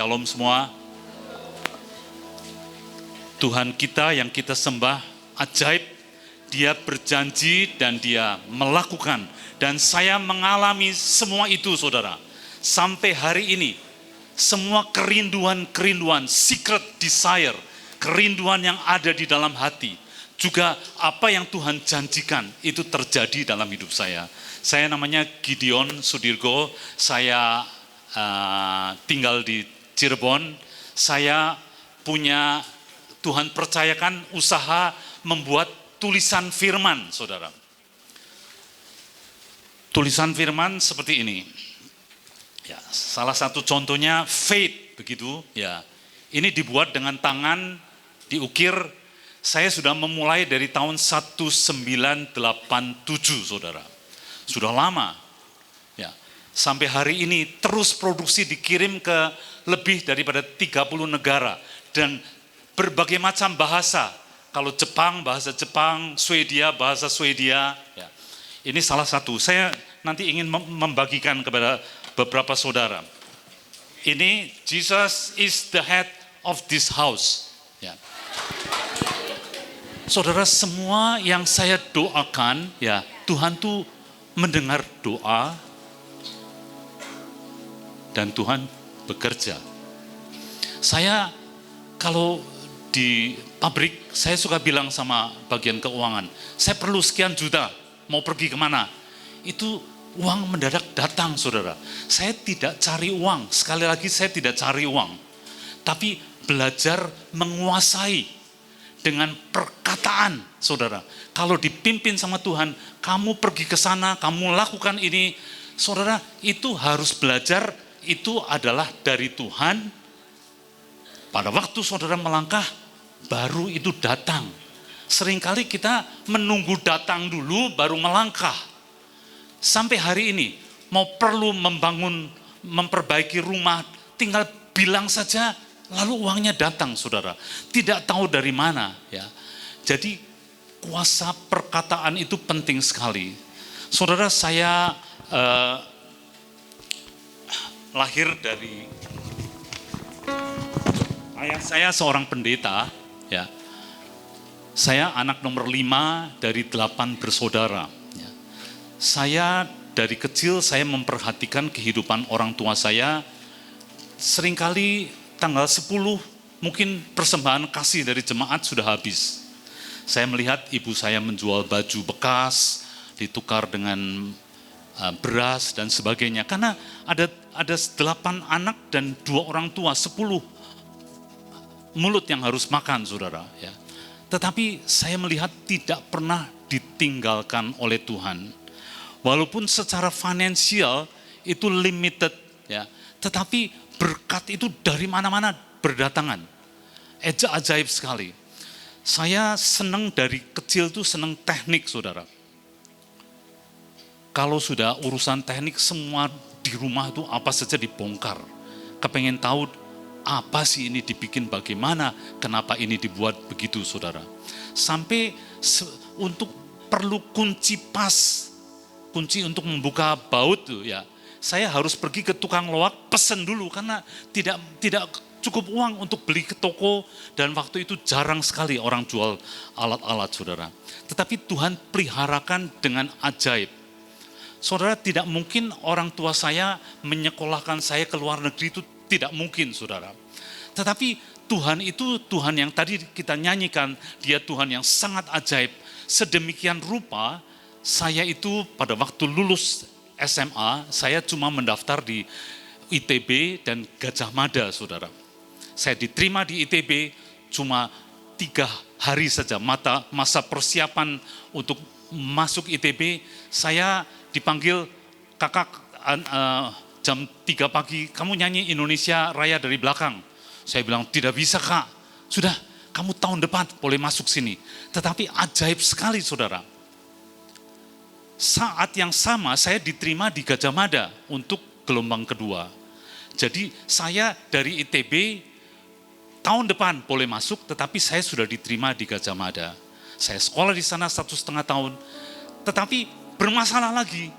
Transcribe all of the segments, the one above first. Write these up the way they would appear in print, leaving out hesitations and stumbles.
Shalom semua. Tuhan kita yang kita sembah ajaib, Dia berjanji dan Dia melakukan. Dan saya mengalami semua itu, saudara. Sampai hari ini, semua kerinduan, secret desire, kerinduan yang ada di dalam hati, juga apa yang Tuhan janjikan, itu terjadi dalam hidup saya. Saya namanya Gideon Sudirgo, saya tinggal di Cirebon. Saya punya, Tuhan percayakan usaha membuat tulisan firman, saudara. Tulisan firman seperti ini. Ya, salah satu contohnya faith, begitu. Ya, ini dibuat dengan tangan, diukir. Saya sudah memulai dari tahun 1987, saudara. Sudah lama. Sampai hari ini terus produksi dikirim ke lebih daripada 30 negara dan berbagai macam bahasa. Kalau Jepang, bahasa Jepang, Swedia, bahasa Swedia. Ya. Ini salah satu. Saya nanti ingin membagikan kepada beberapa saudara. Ini Jesus is the head of this house. Ya. Saudara, semua yang saya doakan, ya Tuhan tuh mendengar doa. Dan Tuhan bekerja. Saya kalau di pabrik, saya suka bilang sama bagian keuangan, saya perlu sekian juta, mau pergi kemana? Itu uang mendadak datang, saudara. Saya tidak cari uang, sekali lagi saya tidak cari uang. Tapi belajar menguasai dengan perkataan, saudara. Kalau dipimpin sama Tuhan, kamu pergi ke sana, kamu lakukan ini, saudara, itu harus belajar. Itu adalah dari Tuhan. Pada waktu saudara melangkah, baru itu datang. Seringkali kita menunggu datang dulu, baru melangkah. Sampai hari ini, mau perlu memperbaiki rumah, tinggal bilang saja, lalu uangnya datang, saudara. Tidak tahu dari mana. Ya. Jadi, kuasa perkataan itu penting sekali. Saudara, saya lahir dari ayah saya seorang pendeta, ya. Saya anak nomor 5 dari 8 bersaudara. Ya. Saya dari kecil saya memperhatikan kehidupan orang tua saya. Seringkali tanggal 10 mungkin persembahan kasih dari jemaat sudah habis. Saya melihat ibu saya menjual baju bekas, ditukar dengan beras dan sebagainya. Karena ada 8 anak dan 2 orang tua, 10 mulut yang harus makan, saudara. Ya. Tetapi saya melihat tidak pernah ditinggalkan oleh Tuhan. Walaupun secara finansial itu limited, ya, tetapi berkat itu dari mana-mana berdatangan. Ajaib sekali. Saya senang dari kecil tuh senang teknik, saudara. Kalau sudah urusan teknik, semua di rumah itu apa saja dibongkar. Kepengen tahu apa sih ini dibikin bagaimana, kenapa ini dibuat begitu, saudara. Sampai untuk perlu kunci pas, kunci untuk membuka baut tuh ya. Saya harus pergi ke tukang loak, pesen dulu karena tidak cukup uang untuk beli ke toko dan waktu itu jarang sekali orang jual alat-alat, saudara. Tetapi Tuhan peliharakan dengan ajaib. Saudara, tidak mungkin orang tua saya menyekolahkan saya ke luar negeri, itu tidak mungkin, saudara. Tetapi Tuhan itu Tuhan yang tadi kita nyanyikan, Dia Tuhan yang sangat ajaib. Sedemikian rupa, saya itu pada waktu lulus SMA, saya cuma mendaftar di ITB dan Gajah Mada, saudara. Saya diterima di ITB cuma 3 hari saja, masa persiapan untuk masuk ITB, saya dipanggil, kakak jam 3 pagi, kamu nyanyi Indonesia Raya dari belakang. Saya bilang, tidak bisa kak, sudah kamu tahun depan boleh masuk sini. Tetapi ajaib sekali, saudara. Saat yang sama saya diterima di Gajah Mada untuk gelombang kedua. Jadi saya dari ITB tahun depan boleh masuk, tetapi saya sudah diterima di Gajah Mada. Saya sekolah di sana 1,5 tahun, tetapi bermasalah lagi.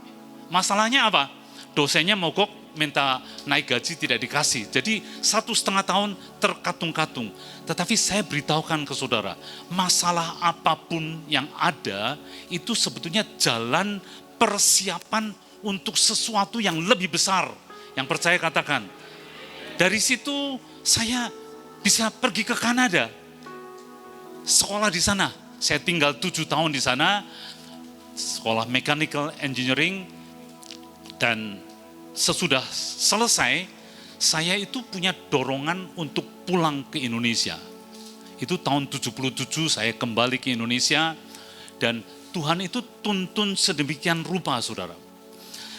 Masalahnya apa? Dosennya mogok minta naik gaji tidak dikasih. Jadi 1,5 tahun terkatung-katung. Tetapi saya beritahukan ke saudara, masalah apapun yang ada itu sebetulnya jalan persiapan untuk sesuatu yang lebih besar. Yang percaya katakan. Dari situ saya bisa pergi ke Kanada, sekolah di sana. Saya tinggal 7 tahun di sana, sekolah mechanical engineering, dan sesudah selesai, saya itu punya dorongan untuk pulang ke Indonesia. Itu tahun 77 saya kembali ke Indonesia, dan Tuhan itu tuntun sedemikian rupa, saudara.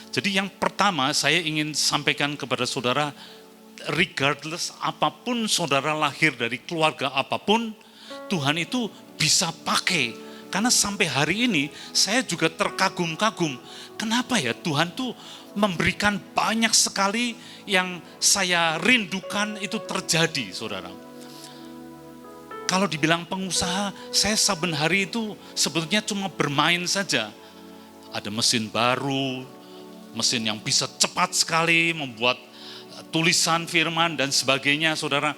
Jadi yang pertama saya ingin sampaikan kepada saudara, regardless apapun saudara lahir dari keluarga apapun, Tuhan itu bisa pakai. Karena sampai hari ini saya juga terkagum-kagum. Kenapa ya Tuhan tuh memberikan banyak sekali yang saya rindukan itu terjadi, saudara. Kalau dibilang pengusaha, saya saben hari itu sebetulnya cuma bermain saja. Ada mesin baru, mesin yang bisa cepat sekali membuat tulisan firman dan sebagainya, saudara.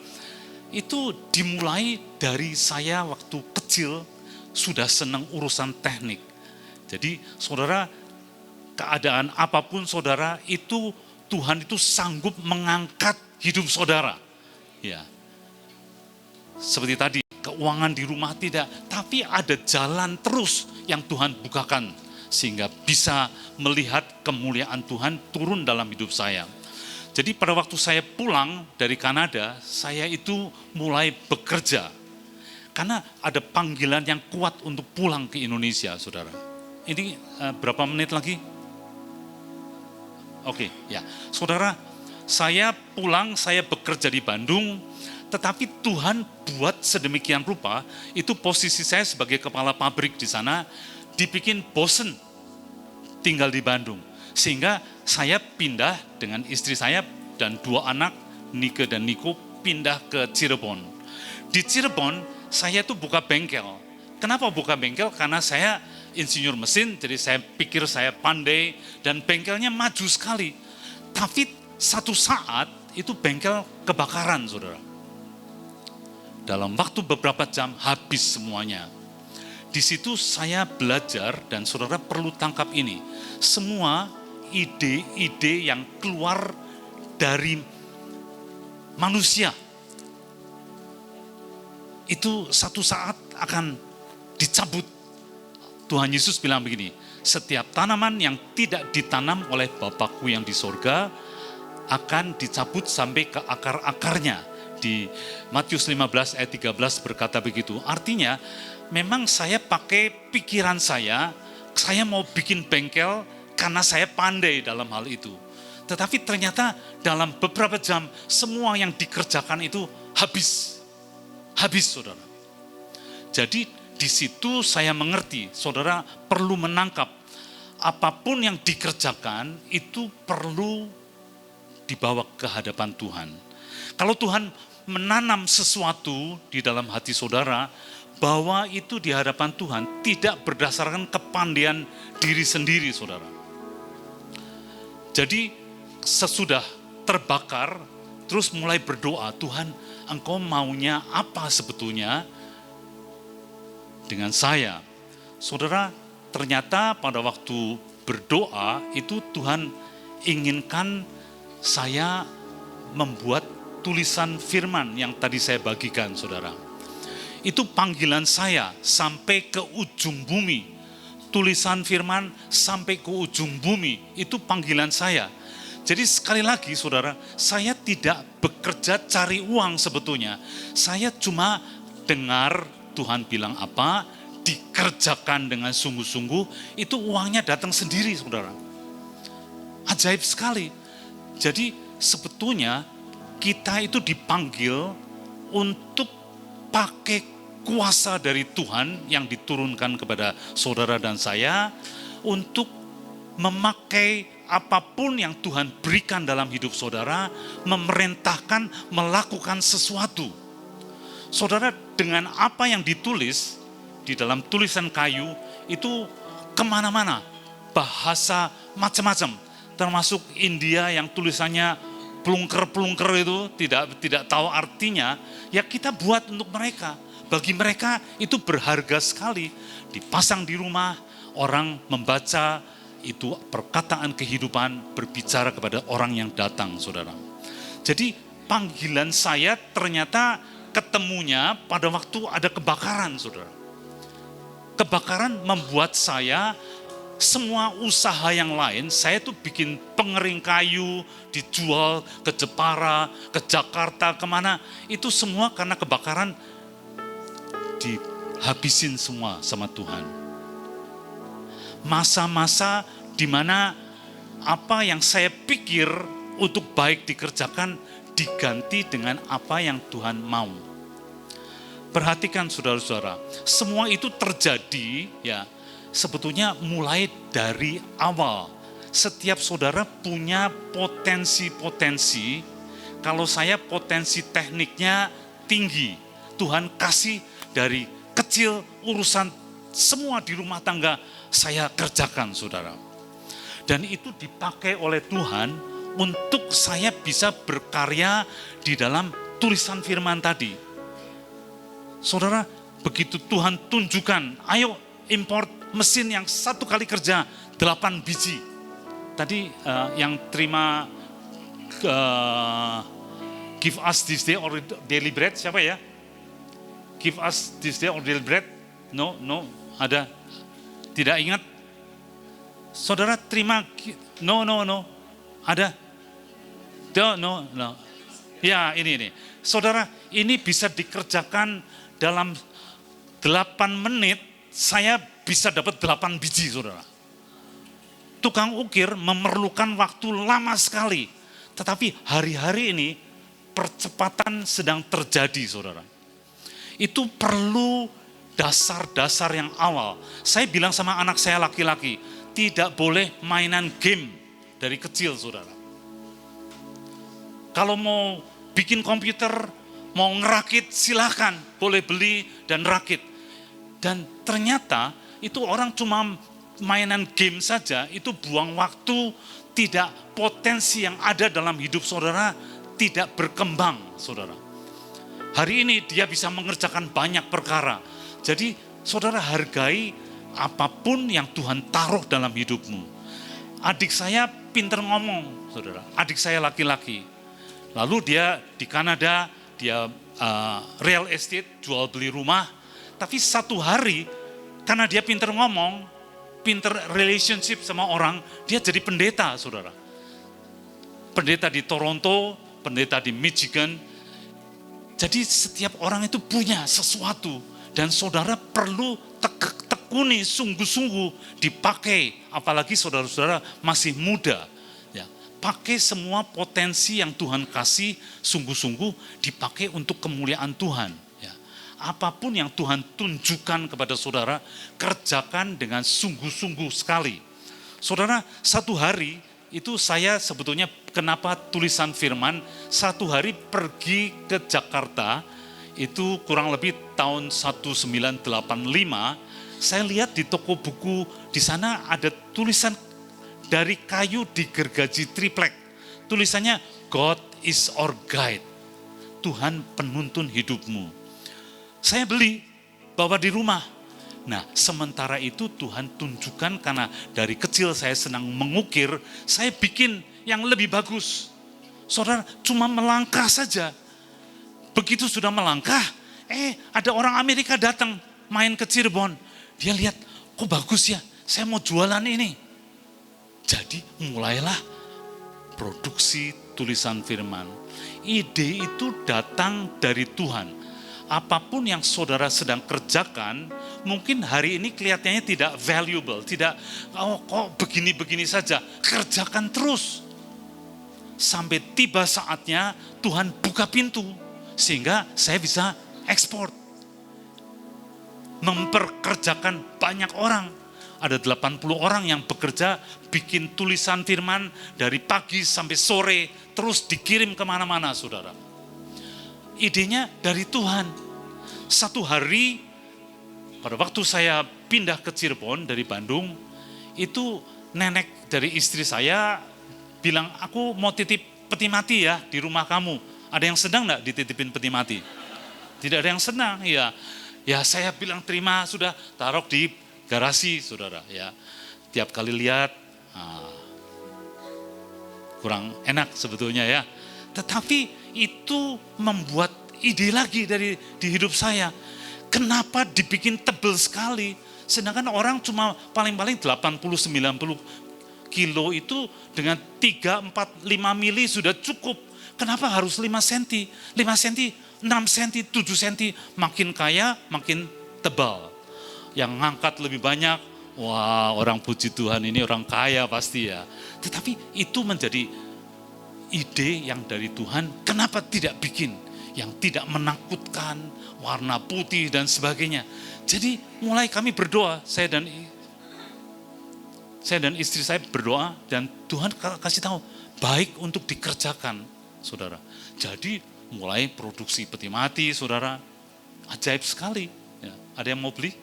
Itu dimulai dari saya waktu kecil sudah senang urusan teknik. Jadi saudara, keadaan apapun saudara, itu Tuhan itu sanggup mengangkat hidup saudara. Ya. Seperti tadi, keuangan di rumah tidak, tapi ada jalan terus yang Tuhan bukakan sehingga bisa melihat kemuliaan Tuhan turun dalam hidup saya. Jadi pada waktu saya pulang dari Kanada, saya itu mulai bekerja. Karena ada panggilan yang kuat untuk pulang ke Indonesia, saudara. Ini berapa menit lagi? Oke, ya. Saudara, saya pulang, saya bekerja di Bandung, tetapi Tuhan buat sedemikian rupa, itu posisi saya sebagai kepala pabrik di sana, dibikin bosen tinggal di Bandung. Sehingga saya pindah dengan istri saya dan 2 anak, Nike dan Niko, pindah ke Cirebon. Di Cirebon, saya tuh buka bengkel. Kenapa buka bengkel? Karena saya insinyur mesin, jadi saya pikir saya pandai dan bengkelnya maju sekali. Tapi satu saat itu bengkel kebakaran, saudara. Dalam waktu beberapa jam habis semuanya. Di situ saya belajar dan saudara perlu tangkap ini. Semua ide-ide yang keluar dari manusia itu satu saat akan dicabut. Tuhan Yesus bilang begini, setiap tanaman yang tidak ditanam oleh Bapakku yang di sorga akan dicabut sampai ke akar-akarnya. Di Matius 15 ayat 13 berkata begitu. Artinya memang saya pakai pikiran saya mau bikin bengkel karena saya pandai dalam hal itu. Tetapi ternyata dalam beberapa jam semua yang dikerjakan itu habis, saudara. Jadi di situ saya mengerti, saudara perlu menangkap apapun yang dikerjakan itu perlu dibawa ke hadapan Tuhan. Kalau Tuhan menanam sesuatu di dalam hati saudara, bahwa itu di hadapan Tuhan tidak berdasarkan kepandaian diri sendiri, saudara. Jadi sesudah terbakar, terus mulai berdoa, Tuhan, Engkau maunya apa sebetulnya dengan saya? Saudara, ternyata pada waktu berdoa itu Tuhan inginkan saya membuat tulisan firman yang tadi saya bagikan, saudara. Itu panggilan saya sampai ke ujung bumi. Tulisan firman sampai ke ujung bumi, itu panggilan saya. Jadi sekali lagi saudara, saya tidak bekerja cari uang sebetulnya. Saya cuma dengar Tuhan bilang apa, dikerjakan dengan sungguh-sungguh, itu uangnya datang sendiri, saudara. Ajaib sekali. Jadi sebetulnya kita itu dipanggil untuk pakai kuasa dari Tuhan yang diturunkan kepada saudara dan saya untuk memakai apapun yang Tuhan berikan dalam hidup saudara, memerintahkan melakukan sesuatu. Saudara, dengan apa yang ditulis di dalam tulisan kayu itu kemana-mana, bahasa macam-macam. termasuk India yang tulisannya pelungker-pelungker itu tidak tahu artinya, ya kita buat untuk mereka. Bagi mereka itu berharga sekali, dipasang di rumah, orang membaca, itu perkataan kehidupan berbicara kepada orang yang datang, saudara. Jadi panggilan saya ternyata ketemunya pada waktu ada kebakaran, saudara. Kebakaran membuat saya, semua usaha yang lain, saya tuh bikin pengering kayu, dijual ke Jepara, ke Jakarta, kemana. Itu semua karena kebakaran dihabisin semua sama Tuhan. Masa-masa di mana apa yang saya pikir untuk baik dikerjakan diganti dengan apa yang Tuhan mau. Perhatikan saudara-saudara, semua itu terjadi ya sebetulnya mulai dari awal. Setiap saudara punya potensi-potensi. Kalau saya potensi tekniknya tinggi, Tuhan kasih dari kecil urusan semua di rumah tangga saya kerjakan, saudara. Dan itu dipakai oleh Tuhan untuk saya bisa berkarya di dalam tulisan firman tadi. Saudara, begitu Tuhan tunjukkan, ayo import mesin yang 1 kali kerja 8 biji. Tadi yang terima give us this day our daily bread, siapa ya? Give us this day our daily bread. No, ada. Tidak ingat? Saudara terima, no. Ada? No. Ya ini. Saudara, ini bisa dikerjakan dalam 8 menit, saya bisa dapat 8 biji, saudara. Tukang ukir memerlukan waktu lama sekali. Tetapi hari-hari ini percepatan sedang terjadi, saudara. Itu perlu dasar-dasar yang awal. Saya bilang sama anak saya laki-laki, tidak boleh mainan game dari kecil, saudara. Kalau mau bikin komputer, mau ngerakit, silahkan, boleh beli dan rakit. Dan ternyata itu orang cuma mainan game saja, itu buang waktu, tidak potensi yang ada dalam hidup saudara, tidak berkembang, saudara. Hari ini dia bisa mengerjakan banyak perkara. Jadi saudara hargai apapun yang Tuhan taruh dalam hidupmu. Adik saya pintar ngomong, saudara. Adik saya laki-laki. Lalu dia di Kanada, dia real estate, jual beli rumah. Tapi satu hari, karena dia pintar ngomong, pintar relationship sama orang, dia jadi pendeta, saudara. Pendeta di Toronto, pendeta di Michigan. Jadi setiap orang itu punya sesuatu. Dan saudara perlu tekuni sungguh-sungguh dipakai. Apalagi saudara-saudara masih muda. Ya, pakai semua potensi yang Tuhan kasih sungguh-sungguh dipakai untuk kemuliaan Tuhan. Ya, apapun yang Tuhan tunjukkan kepada saudara, kerjakan dengan sungguh-sungguh sekali. Saudara, satu hari itu saya sebetulnya kenapa tulisan firman, satu hari pergi ke Jakarta, itu kurang lebih tahun 1985, saya lihat di toko buku, di sana ada tulisan dari kayu digergaji triplek. Tulisannya, God is our guide. Tuhan penuntun hidupmu. Saya beli, bawa di rumah. Nah, sementara itu Tuhan tunjukkan karena dari kecil saya senang mengukir, saya bikin yang lebih bagus. Saudara, cuma melangkah saja. Begitu sudah melangkah, ada orang Amerika datang main ke Cirebon. Dia lihat, kok bagus ya, saya mau jualan ini. Jadi mulailah produksi tulisan firman. Ide itu datang dari Tuhan. Apapun yang saudara sedang kerjakan, mungkin hari ini kelihatannya tidak valuable, tidak, kok begini-begini saja. Kerjakan terus. Sampai tiba saatnya Tuhan buka pintu, sehingga saya bisa ekspor. Memperkerjakan banyak orang. Ada 80 orang yang bekerja, bikin tulisan firman dari pagi sampai sore, terus dikirim kemana-mana, saudara. Idenya dari Tuhan. Satu hari, pada waktu saya pindah ke Cirebon dari Bandung, itu nenek dari istri saya bilang, aku mau titip peti mati ya di rumah kamu. Ada yang senang enggak dititipin peti mati? Tidak ada yang senang, ya. Ya saya bilang terima, sudah taruh di garasi, saudara. Ya, tiap kali lihat, kurang enak sebetulnya ya. Tetapi itu membuat ide lagi di hidup saya. Kenapa dibikin tebel sekali? Sedangkan orang cuma paling-paling 80-90 kilo itu dengan 3, 4, 5 mili sudah cukup. Kenapa harus 5 cm? 5 cm, 6 cm, 7 cm, makin kaya, makin tebal. Yang ngangkat lebih banyak, wah orang puji Tuhan ini orang kaya pasti ya. Tetapi itu menjadi ide yang dari Tuhan, kenapa tidak bikin yang tidak menakutkan, warna putih dan sebagainya. Jadi mulai kami berdoa, saya dan istri saya berdoa dan Tuhan kasih tahu, baik untuk dikerjakan, saudara. Jadi mulai produksi peti mati, saudara, ajaib sekali. Ya, ada yang mau beli?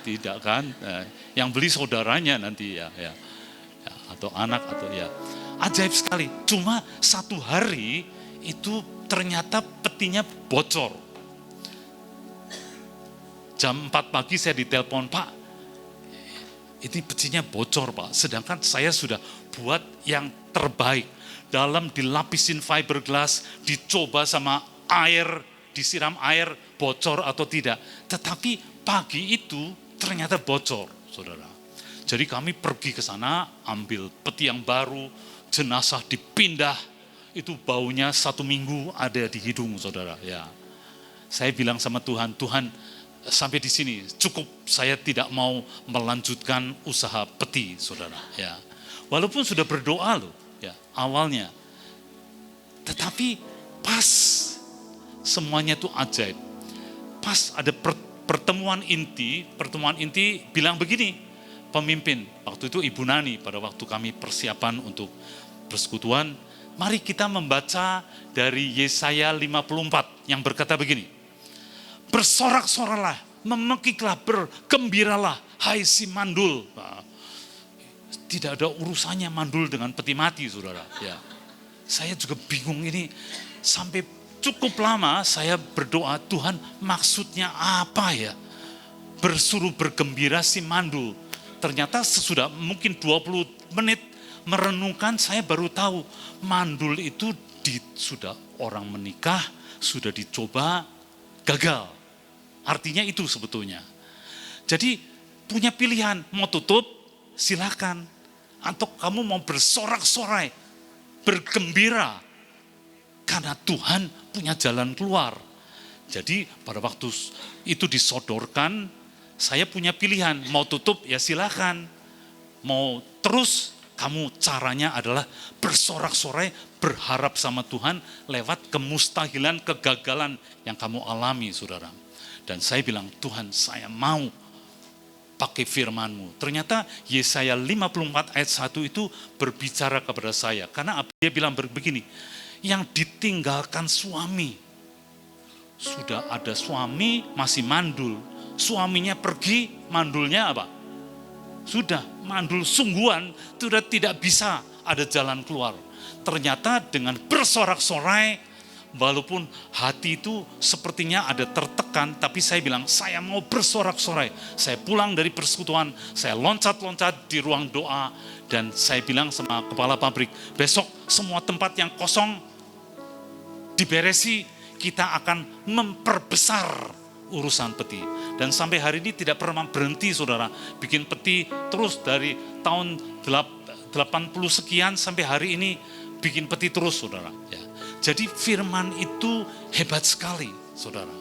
Tidak kan? Yang beli saudaranya nanti ya, atau anak atau ya. Ajaib sekali. Cuma satu hari itu ternyata petinya bocor. Jam 4 pagi saya ditelepon, Pak, ini petinya bocor Pak. Sedangkan saya sudah buat yang terbaik. Dalam dilapisin fiberglass, dicoba sama air, disiram air, bocor atau tidak. Tetapi pagi itu ternyata bocor, saudara. Jadi kami pergi ke sana, ambil peti yang baru, jenazah dipindah, itu baunya 1 minggu ada di hidung, saudara. Ya, saya bilang sama Tuhan, Tuhan sampai di sini cukup, saya tidak mau melanjutkan usaha peti, saudara. Ya, walaupun sudah berdoa loh, ya awalnya, tetapi pas semuanya itu ajaib. Pas ada pertemuan inti bilang begini, pemimpin, waktu itu Ibu Nani, pada waktu kami persiapan untuk persekutuan, mari kita membaca dari Yesaya 54 yang berkata begini, bersorak-soralah, memekiklah, bergembiralah, hai si mandul. Nah, tidak ada urusannya mandul dengan peti mati, saudara. Ya, saya juga bingung ini, sampai cukup lama saya berdoa, Tuhan maksudnya apa ya? Bersuruh bergembira si mandul. Ternyata sesudah mungkin 20 menit merenungkan, saya baru tahu mandul itu sudah orang menikah, sudah dicoba, gagal. Artinya itu sebetulnya. Jadi punya pilihan, mau tutup silakan. Atau kamu mau bersorak-sorai, bergembira. Karena Tuhan punya jalan keluar. Jadi pada waktu itu disodorkan, saya punya pilihan, mau tutup ya silakan. Mau terus, kamu caranya adalah bersorak-sorai, berharap sama Tuhan lewat kemustahilan, kegagalan yang kamu alami, saudara. Dan saya bilang, Tuhan saya mau pakai firman-Mu. Ternyata Yesaya 54 ayat 1 itu berbicara kepada saya. Karena dia bilang begini, yang ditinggalkan suami. Sudah ada suami masih mandul. Suaminya pergi, mandulnya apa? Sudah mandul sungguhan, sudah tidak bisa ada jalan keluar. Ternyata dengan bersorak-sorai, walaupun hati itu sepertinya ada tertekan, tapi saya bilang, saya mau bersorak-sorai. Saya pulang dari persekutuan, saya loncat-loncat di ruang doa, dan saya bilang sama kepala pabrik, besok semua tempat yang kosong diberesi, kita akan memperbesar urusan peti. Dan sampai hari ini tidak pernah berhenti, saudara, bikin peti terus dari tahun 80 sekian sampai hari ini bikin peti terus, saudara. Ya. Jadi firman itu hebat sekali, saudara.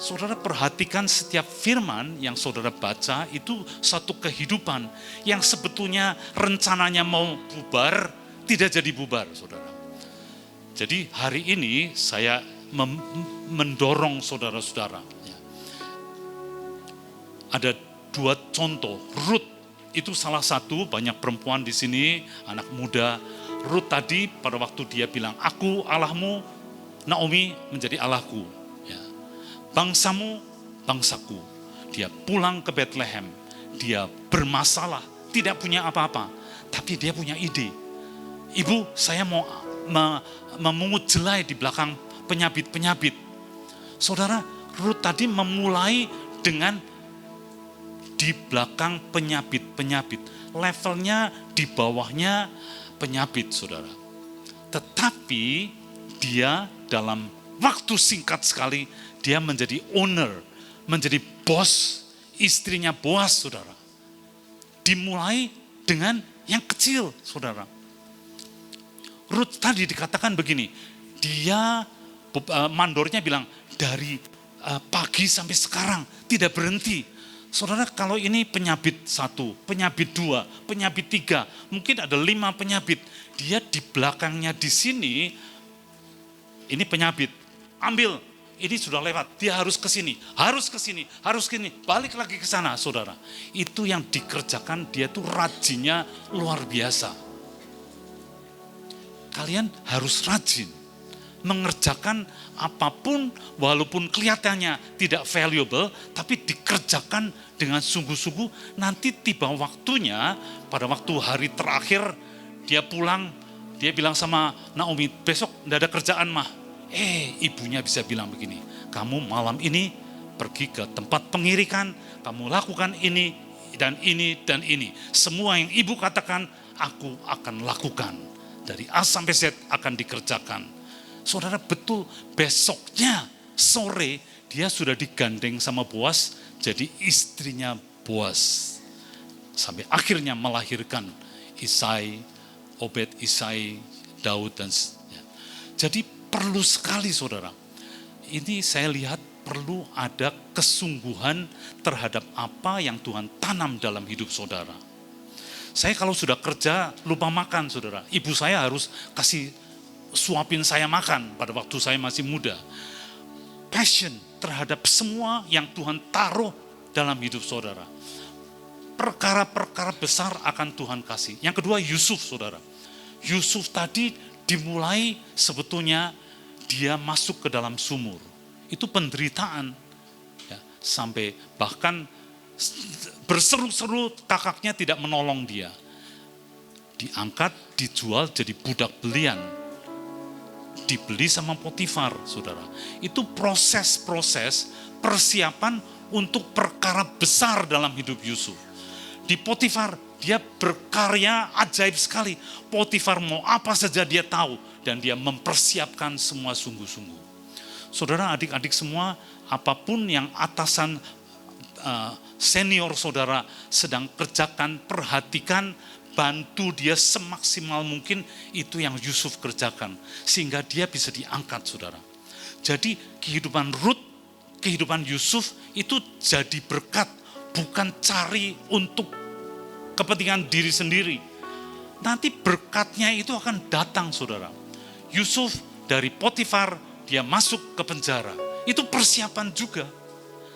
Saudara perhatikan setiap firman yang saudara baca itu satu kehidupan yang sebetulnya rencananya mau bubar, tidak jadi bubar, saudara. Jadi hari ini saya mendorong saudara-saudara. Ya. Ada 2 contoh, Ruth itu salah satu, banyak perempuan di sini, anak muda. Ruth tadi pada waktu dia bilang, aku Allahmu, Naomi menjadi Allahku. Ya. Bangsamu, bangsaku. Dia pulang ke Bethlehem, dia bermasalah, tidak punya apa-apa. Tapi dia punya ide. Ibu, saya mau memungut jelai di belakang penyabit-penyabit. Saudara, Ruth tadi memulai dengan di belakang penyabit-penyabit. Levelnya di bawahnya penyabit, saudara. Tetapi dia dalam waktu singkat sekali, dia menjadi owner, menjadi bos istrinya Boas, saudara. Dimulai dengan yang kecil, saudara. Ruth tadi dikatakan begini, dia mandornya bilang dari pagi sampai sekarang tidak berhenti. Saudara, kalau ini penyabit 1, penyabit 2, penyabit 3, mungkin ada 5 penyabit. Dia di belakangnya di sini, ini penyabit, ambil, ini sudah lewat, dia harus ke sini, harus ke sini, harus ke sini, balik lagi ke sana, saudara. Itu yang dikerjakan, dia tuh rajinnya luar biasa. Kalian harus rajin mengerjakan apapun walaupun kelihatannya tidak valuable, tapi dikerjakan dengan sungguh-sungguh. Nanti tiba waktunya, pada waktu hari terakhir dia pulang, dia bilang sama Naomi, besok tidak ada kerjaan mah. Ibunya bisa bilang begini, kamu malam ini pergi ke tempat pengirikan, kamu lakukan ini dan ini dan ini. Semua yang ibu katakan, aku akan lakukan. Dari A sampai Z akan dikerjakan. Saudara, betul besoknya sore dia sudah digandeng sama Boas jadi istrinya Boas. Sampai akhirnya melahirkan Isai, Obed, Isai, Daud dan ya. Jadi perlu sekali, saudara. Ini saya lihat perlu ada kesungguhan terhadap apa yang Tuhan tanam dalam hidup saudara. Saya kalau sudah kerja lupa makan, saudara. Ibu saya harus kasih suapin saya makan pada waktu saya masih muda. Passion terhadap semua yang Tuhan taruh dalam hidup saudara. Perkara-perkara besar akan Tuhan kasih. Yang kedua, Yusuf, saudara. Yusuf tadi dimulai sebetulnya dia masuk ke dalam sumur. Itu penderitaan. Ya, sampai bahkan berseru-seru kakaknya tidak menolong dia. Diangkat, dijual jadi budak belian. Dibeli sama Potifar, saudara. Itu proses-proses persiapan untuk perkara besar dalam hidup Yusuf. Di Potifar, dia berkarya ajaib sekali. Potifar mau apa saja dia tahu. Dan dia mempersiapkan semua sungguh-sungguh. Saudara, adik-adik semua, apapun yang atasan senior saudara sedang kerjakan, perhatikan, bantu dia semaksimal mungkin. Itu yang Yusuf kerjakan sehingga dia bisa diangkat, saudara. Jadi kehidupan Ruth, kehidupan Yusuf itu jadi berkat, bukan cari untuk kepentingan diri sendiri. Nanti berkatnya itu akan datang, saudara. Yusuf dari Potifar dia masuk ke penjara, itu persiapan juga.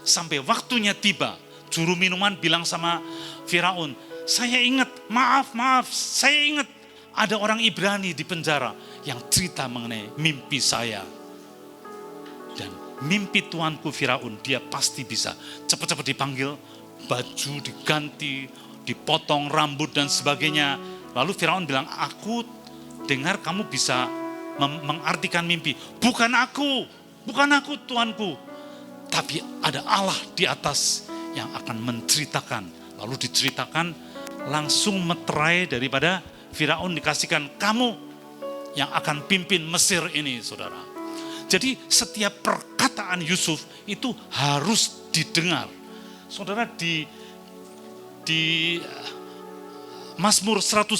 Sampai waktunya tiba, juru minuman bilang sama Firaun, saya ingat, maaf, saya ingat ada orang Ibrani di penjara yang cerita mengenai mimpi saya. Dan mimpi tuanku Firaun, dia pasti bisa cepat-cepat dipanggil, baju diganti, dipotong rambut dan sebagainya. Lalu Firaun bilang, aku dengar kamu bisa mengartikan mimpi. Bukan aku tuanku. Tapi ada Allah di atas yang akan menceritakan. Lalu diceritakan, langsung meterai daripada Firaun dikasihkan, kamu yang akan pimpin Mesir ini, saudara. Jadi setiap perkataan Yusuf itu harus didengar. Saudara, di Mazmur 105,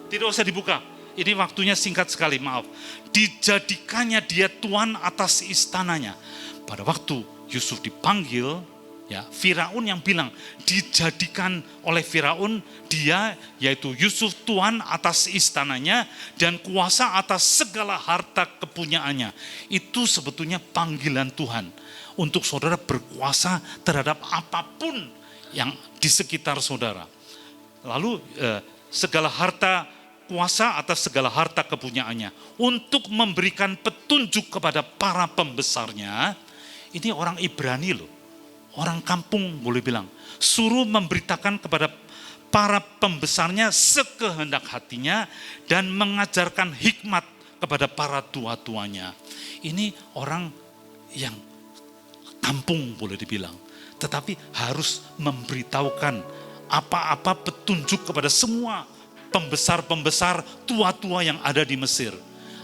tidak usah dibuka. Ini waktunya singkat sekali, maaf. Dijadikannya dia tuan atas istananya. Pada waktu Yusuf dipanggil, ya, Firaun yang bilang dijadikan oleh Firaun dia, yaitu Yusuf, tuan atas istananya dan kuasa atas segala harta kepunyaannya. Itu sebetulnya panggilan Tuhan untuk saudara berkuasa terhadap apapun yang di sekitar saudara. Lalu segala harta, kuasa atas segala harta kepunyaannya untuk memberikan petunjuk kepada para pembesarnya. Ini orang Ibrani loh, orang kampung boleh bilang. Suruh memberitakan kepada para pembesarnya sekehendak hatinya dan mengajarkan hikmat kepada para tua-tuanya. Ini orang yang kampung boleh dibilang, tetapi harus memberitahukan apa-apa petunjuk kepada semua pembesar-pembesar tua-tua yang ada di Mesir.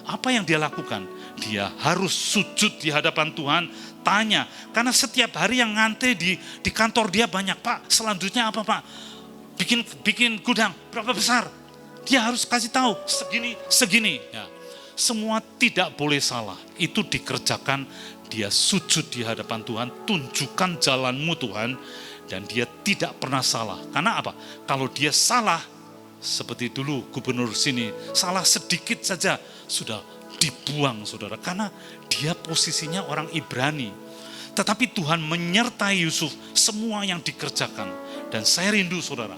Apa yang dia lakukan? Dia harus sujud di hadapan Tuhan, tanya. Karena setiap hari yang ngantri di kantor dia banyak, Pak, selanjutnya apa Pak? Bikin gudang, berapa besar? Dia harus kasih tahu, segini. Ya. Semua tidak boleh salah, itu dikerjakan. Dia sujud di hadapan Tuhan, tunjukkan jalanmu Tuhan, dan dia tidak pernah salah. Karena apa? Kalau dia salah, seperti dulu gubernur sini, salah sedikit saja sudah dibuang saudara. Karena dia posisinya orang Ibrani. Tetapi Tuhan menyertai Yusuf semua yang dikerjakan. Dan saya rindu saudara,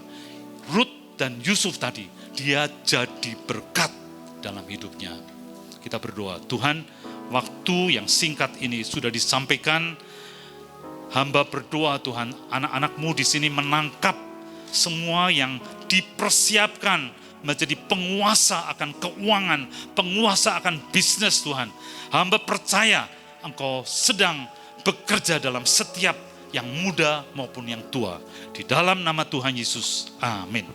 Ruth dan Yusuf tadi, dia jadi berkat dalam hidupnya. Kita berdoa, Tuhan, waktu yang singkat ini sudah disampaikan. Hamba berdoa Tuhan, anak-anak-Mu di sini menangkap semua yang dipersiapkan menjadi penguasa akan keuangan, penguasa akan bisnis Tuhan. Hamba percaya Engkau sedang bekerja dalam setiap yang muda maupun yang tua. Di dalam nama Tuhan Yesus, amin.